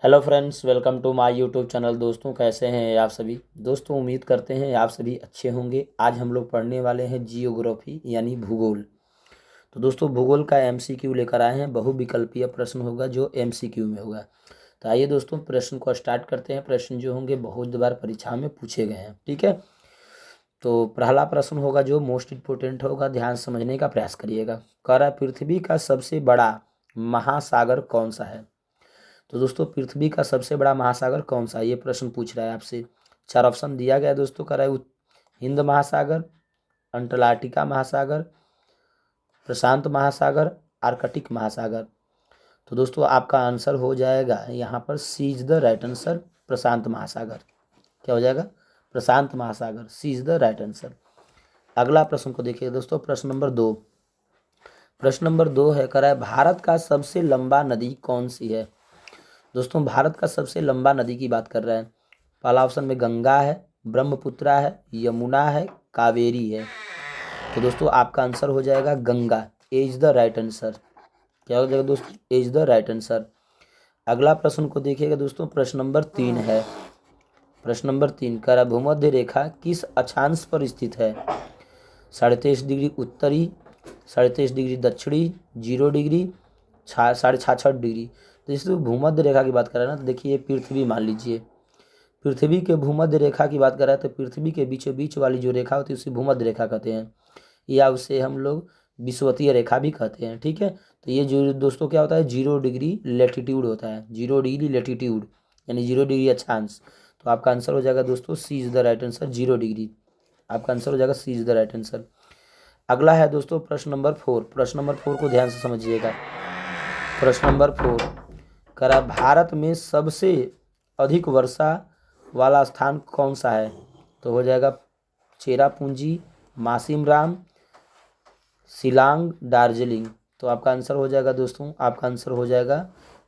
Hello friends, welcome to my YouTube channel. दोस्तों, कैसे हैं आप सभी? दोस्तों, उम्मीद करते हैं आप सभी अच्छे होंगे। आज हम लोग पढ़ने वाले हैं जियोग्राफी यानी भूगोल। तो दोस्तों, भूगोल का एमसीक्यू लेकर आए हैं। बहुविकल्पीय प्रश्न होगा जो एमसीक्यू में होगा। तो आइए दोस्तों, प्रश्न को स्टार्ट करते हैं। प्रश्न जो होंगे बहुत बार परीक्षा में पूछे गए हैं, ठीक है। तो पहला प्रश्न होगा जो मोस्ट इम्पोर्टेंट होगा, ध्यान से समझने का प्रयास करिएगा। कह रहा है, पृथ्वी का सबसे बड़ा महासागर कौन सा है? तो दोस्तों, पृथ्वी का सबसे बड़ा महासागर कौन सा है, ये प्रश्न पूछ रहा है आपसे। चार ऑप्शन दिया गया है दोस्तों। कह रहा है हिंद महासागर, अंटार्कटिका महासागर, प्रशांत महासागर, आर्कटिक महासागर। तो दोस्तों, आपका आंसर हो जाएगा यहाँ पर सी इज द राइट आंसर, प्रशांत महासागर। क्या हो जाएगा? प्रशांत महासागर, सी इज द राइट आंसर। अगला प्रश्न को देखिए दोस्तों, प्रश्न नंबर 2। प्रश्न नंबर 2 है, कह रहा है भारत का सबसे लंबा नदी कौन सी है? दोस्तों, भारत का सबसे लंबा नदी की बात कर रहे हैं। पहला ऑप्शन में गंगा है, ब्रह्मपुत्रा है, यमुना है, कावेरी है। तो दोस्तों, आपका आंसर हो जाएगा Ganga, is the right answer. क्या हो जाएगा दोस्तों? Is the right answer. अगला प्रश्न को देखिएगा दोस्तों, प्रश्न नंबर 3 है। प्रश्न नंबर 3 कह रहा है, भूमध्य रेखा किस अक्षांश पर स्थित है? 23.5 डिग्री उत्तरी, 23.5 डिग्री दक्षिणी, 0 डिग्री, 66.5 डिग्री। तो इस भूमध्य रेखा की बात कर रहे हैं ना, तो देखिए पृथ्वी मान लीजिए। पृथ्वी के भूमध्य रेखा की बात कर रहे हैं तो पृथ्वी के बीचों बीच वाली जो रेखा होती है उसे भूमध्य रेखा कहते हैं, या उसे हम लोग विषुवतीय रेखा भी कहते हैं, ठीक है। तो ये जो दोस्तों क्या होता है, 0 डिग्री लेटीट्यूड होता है, 0 डिग्री लेटीट्यूड यानी 0 डिग्री अक्षांश। तो आपका आंसर हो जाएगा दोस्तों C is the right answer, 0 degree. आपका आंसर हो जाएगा C is the right answer. अगला है दोस्तों प्रश्न नंबर 4। प्रश्न नंबर 4 को ध्यान से समझिएगा। प्रश्न नंबर 4 कह रहा है, भारत में सबसे अधिक वर्षा वाला स्थान कौन सा है? तो हो जाएगा चेरापूंजी, मासिमराम, शिलांग, दार्जिलिंग। तो आपका आंसर हो जाएगा दोस्तों, आपका आंसर हो जाएगा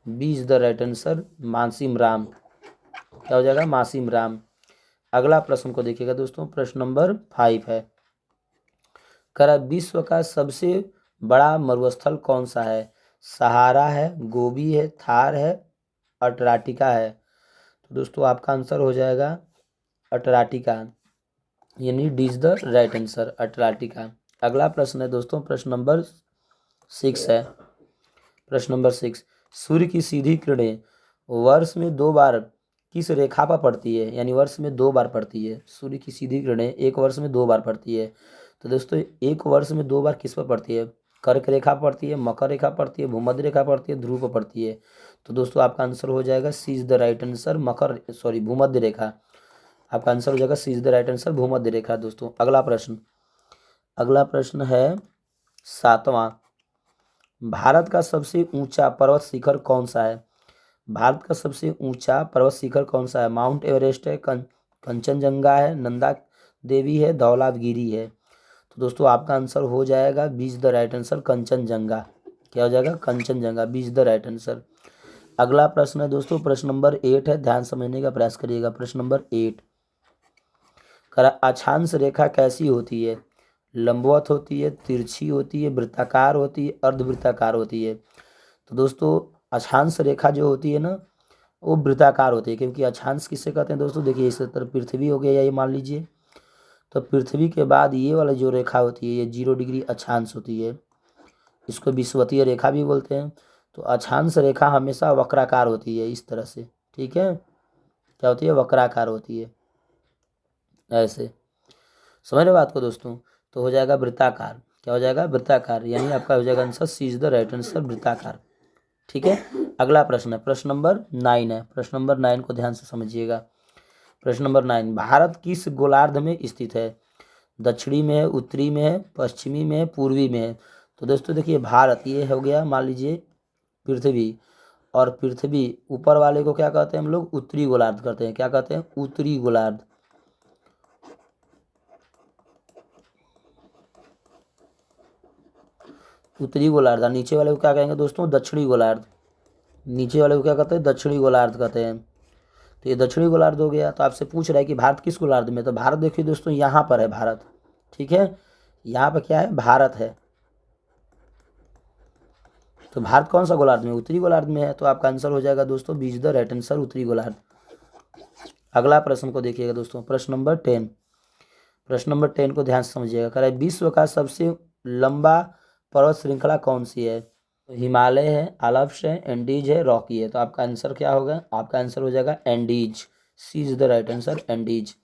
B is the right answer, Mawsynram. क्या हो जाएगा? मासिमराम। अगला प्रश्न को देखिएगा दोस्तों, प्रश्न नंबर 5 है। कह रहा है, विश्व का सबसे बड़ा मरुस्थल कौन सा है? सहारा है, गोबी है, थार है, अंटार्कटिका है। तो दोस्तों, आपका आंसर हो जाएगा अंटार्कटिका, यानी D is the right answer, Antarctica. अगला प्रश्न है दोस्तों, प्रश्न नंबर 6 है। प्रश्न नंबर 6, सूर्य की सीधी किरणें वर्ष में 2 बार किस रेखा पर पड़ती है? यानी वर्ष में 2 बार पड़ती है। सूर्य की सीधी किरणें एक वर्ष में 2 बार पड़ती है। तो दोस्तों, एक वर्ष में 2 बार किस पर पड़ती है? कर्क रेखा पड़ती है, मकर रेखा पड़ती है, भूमध्य रेखा पड़ती है, ध्रुव पर पड़ती है। तो दोस्तों, आपका आंसर हो जाएगा C is the right answer, भूमध्य रेखा। आपका आंसर हो जाएगा C is the right answer, भूमध्य रेखा। दोस्तों, अगला प्रश्न है 7वां। भारत का सबसे ऊंचा पर्वत शिखर कौन सा है? भारत का सबसे ऊंचा पर्वत शिखर कौन सा है? माउंट एवरेस्ट है, कंचनजंगा है, नंदा देवी है, धौलागिरी है। तो दोस्तों, आपका आंसर हो जाएगा B is the right answer, Kanchenjunga. क्या हो जाएगा? Kanchenjunga, B is the right answer. अगला प्रश्न है दोस्तों, प्रश्न नंबर 8 है, ध्यान समझने का प्रयास करिएगा। प्रश्न नंबर 8 करा, अक्षांश रेखा कैसी होती है? लंबवत होती है, तिरछी होती है, वृत्ताकार होती है, अर्धवृत्ताकार होती है। तो दोस्तों, अक्षांश रेखा जो होती है ना, वो वृत्ताकार होती है। क्योंकि अक्षांश किससे कहते हैं दोस्तों? देखिए, इस तरह पृथ्वी हो गया, ये मान लीजिए। तो पृथ्वी के बाद ये वाला जो रेखा होती है, ये 0 डिग्री अक्षांश होती है। इसको विषुवतीय रेखा भी बोलते हैं। तो अक्षांश रेखा हमेशा वक्राकार होती है, इस तरह से, ठीक है। क्या होती है? वक्राकार होती है, ऐसे। समझ रहे बात को दोस्तों? तो हो जाएगा वृत्ताकार। क्या हो जाएगा? वृत्ताकार, यानी आपका हो जाएगा answer C is the right answer, वृत्ताकार, ठीक है। अगला प्रश्न है, प्रश्न नंबर 9 है। प्रश्न नंबर 9 को ध्यान से समझिएगा। प्रश्न नंबर 9, भारत किस गोलार्ध में स्थित है? दक्षिणी में है, उत्तरी में है, पश्चिमी में है, पूर्वी में है। तो दोस्तों देखिए, भारत ये हो गया मान लीजिए पृथ्वी, और पृथ्वी ऊपर वाले को क्या कहते हैं हम लोग? उत्तरी गोलार्ध कहते हैं। क्या कहते हैं? उत्तरी गोलार्ध। उत्तरी गोलार्ध। और नीचे वाले को क्या कहेंगे दोस्तों? दक्षिणी गोलार्ध। नीचे वाले को क्या कहते हैं? दक्षिणी गोलार्ध कहते हैं। तो ये दक्षिणी गोलार्ध हो गया। तो आपसे पूछ रहा है कि भारत किस गोलार्ध में? तो भारत देखिए दोस्तों, यहाँ पर है भारत, ठीक है। यहाँ पर क्या है? भारत है। तो भारत कौन सा गोलार्ध में, उत्तरी गोलार्ध में है, तो आपका आंसर हो जाएगा दोस्तों B is the right answer, उत्तरी गोलार्ध। अगला प्रश्न को देखिएगा दोस्तों, प्रश्न नंबर 10। प्रश्न नंबर 10 को ध्यान से समझिएगा। कह रहा है विश्व का सबसे लंबा पर्वत श्रृंखला कौन सी है? तो हिमालय है, आल्प्स है, एंडीज है, रॉकी है। तो आपका आंसर क्या होगा? आपका आंसर हो जाएगा Andes, C is the right answer, Andes.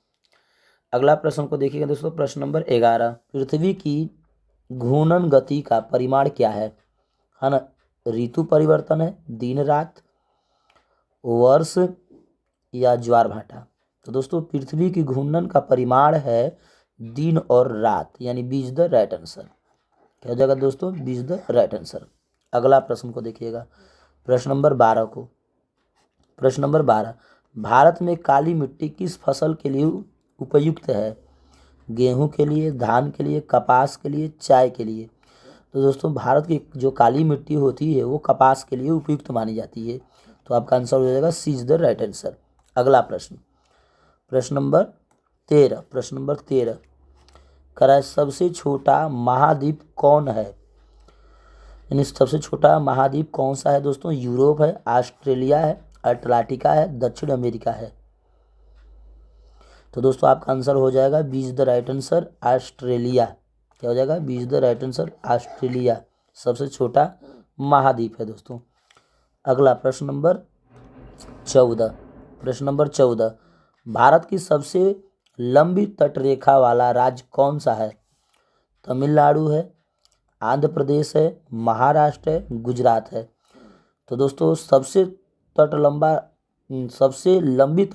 अगला प्रश्न को देखिएगा दोस्तों, प्रश्न नंबर 11। पृथ्वी की घूर्णन गति का परिमाण क्या है ना? ऋतु परिवर्तन है, दिन रात, वर्ष या ज्वार भाटा? तो दोस्तों पृथ्वी की घूर्णन का परिमाण है दिन और रात, यानी B is the right answer. क्या हो जाएगा दोस्तों? B is the right answer. अगला प्रश्न को देखिएगा, प्रश्न नंबर 12 को। प्रश्न नंबर 12, भारत में काली मिट्टी किस फसल के लिए उपयुक्त है? गेहूं के लिए, धान के लिए, कपास के लिए, चाय के लिए? तो दोस्तों भारत की जो काली मिट्टी होती है वो कपास के लिए उपयुक्त मानी जाती है। तो आपका आंसर हो जाएगा C is the right answer. अगला प्रश्न, प्रश्न नंबर 13। प्रश्न नंबर 13 कह रहा है सबसे छोटा महाद्वीप कौन है? यानी सबसे छोटा महाद्वीप कौन सा है दोस्तों? यूरोप है, ऑस्ट्रेलिया है, अटलांटिका है, दक्षिण अमेरिका है? तो दोस्तों आपका आंसर हो जाएगा B is the right answer, Australia. क्या हो जाएगा? B is the right answer, Australia सबसे छोटा महाद्वीप है दोस्तों। अगला प्रश्न नंबर 14। प्रश्न नंबर 14, भारत की सबसे लंबी तटरेखा वाला राज्य कौन सा है? तमिलनाडु है, आंध्र प्रदेश है, महाराष्ट्र है, गुजरात है? तो दोस्तों सबसे लंबी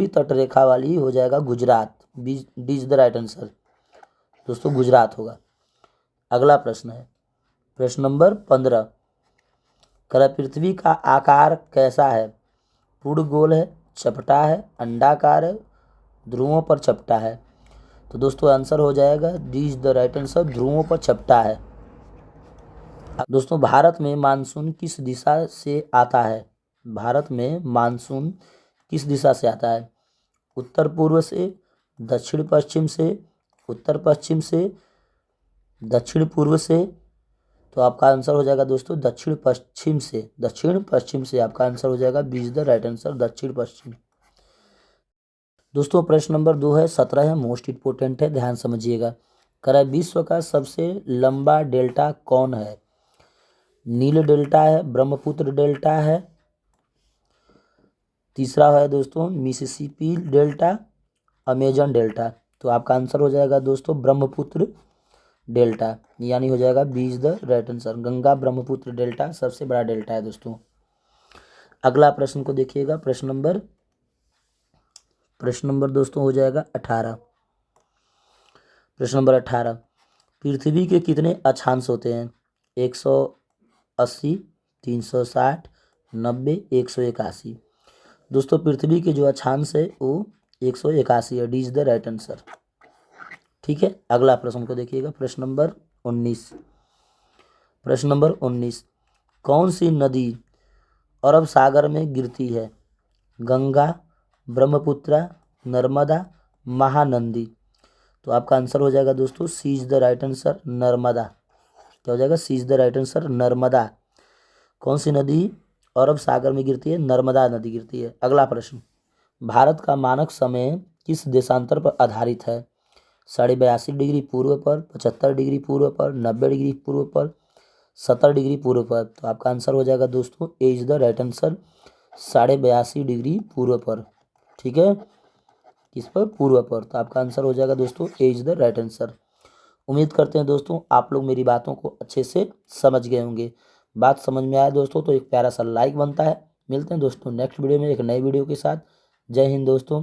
तटरेखा वाली हो जाएगा Gujarat, D is the right answer दोस्तों, गुजरात होगा। अगला प्रश्न है प्रश्न नंबर 15। कह पृथ्वी का आकार कैसा है? पूर्ण गोल है, चपटा है, अंडाकार है, ध्रुवों पर चपटा है? तो दोस्तों आंसर हो जाएगा D is the right answer, ध्रुवों पर चपटा है। दोस्तों भारत में मानसून किस दिशा से आता है? भारत में मानसून किस दिशा से आता है? उत्तर पूर्व से, दक्षिण पश्चिम से, उत्तर पश्चिम से, दक्षिण पूर्व से? तो आपका आंसर हो जाएगा दोस्तों दक्षिण पश्चिम से, दक्षिण पश्चिम से आपका आंसर हो जाएगा B is the right answer, दक्षिण पश्चिम। दोस्तों प्रश्न नंबर 2 है, 17 है, मोस्ट इंपोर्टेंट है, ध्यान समझिएगा। कह रहा है विश्व का सबसे लंबा डेल्टा कौन है? नील डेल्टा है, ब्रह्मपुत्र डेल्टा है, तीसरा है दोस्तों मिसिसिपी डेल्टा, अमेजन डेल्टा? तो आपका आंसर हो जाएगा दोस्तों ब्रह्मपुत्र डेल्टा, यानी हो जाएगा B is the right answer, Ganga Brahmaputra delta सबसे बड़ा डेल्टा है दोस्तों। अगला प्रश्न को देखिएगा, प्रश्न नंबर दोस्तों हो जाएगा 18। प्रश्न नंबर 18, पृथ्वी के कितने अक्षांश होते हैं? 180, 360, 90, 181? दोस्तों पृथ्वी के जो अक्षांश है वो 181 है, D is the right answer. ठीक है, अगला प्रश्न को देखिएगा, प्रश्न नंबर 19। प्रश्न नंबर 19, कौन सी नदी अरब सागर में गिरती है? गंगा, ब्रह्मपुत्र, नर्मदा, महानंदी? तो आपका आंसर हो जाएगा दोस्तों C is the right answer, Narmada. क्या हो जाएगा? C is the right answer, Narmada. कौन सी नदी अरब सागर में गिरती है? नर्मदा नदी गिरती है। अगला प्रश्न, भारत का मानक समय किस देशांतर पर आधारित है? 82.5 डिग्री पूर्व पर, 75 डिग्री पूर्व पर, 90 डिग्री पूर्व पर, 70 डिग्री पूर्व पर? तो आपका आंसर हो जाएगा दोस्तों A is the right answer, 82.5 degree पूर्व पर। ठीक है, किस पर? पूर्व पर। तो आपका आंसर हो जाएगा दोस्तों A is the right answer. उम्मीद करते हैं दोस्तों आप लोग मेरी बातों को अच्छे से समझ गए होंगे। बात समझ में आया दोस्तों तो एक प्यारा सा लाइक बनता है। मिलते हैं दोस्तों नेक्स्ट वीडियो में एक नई वीडियो के साथ। जय हिंद दोस्तों।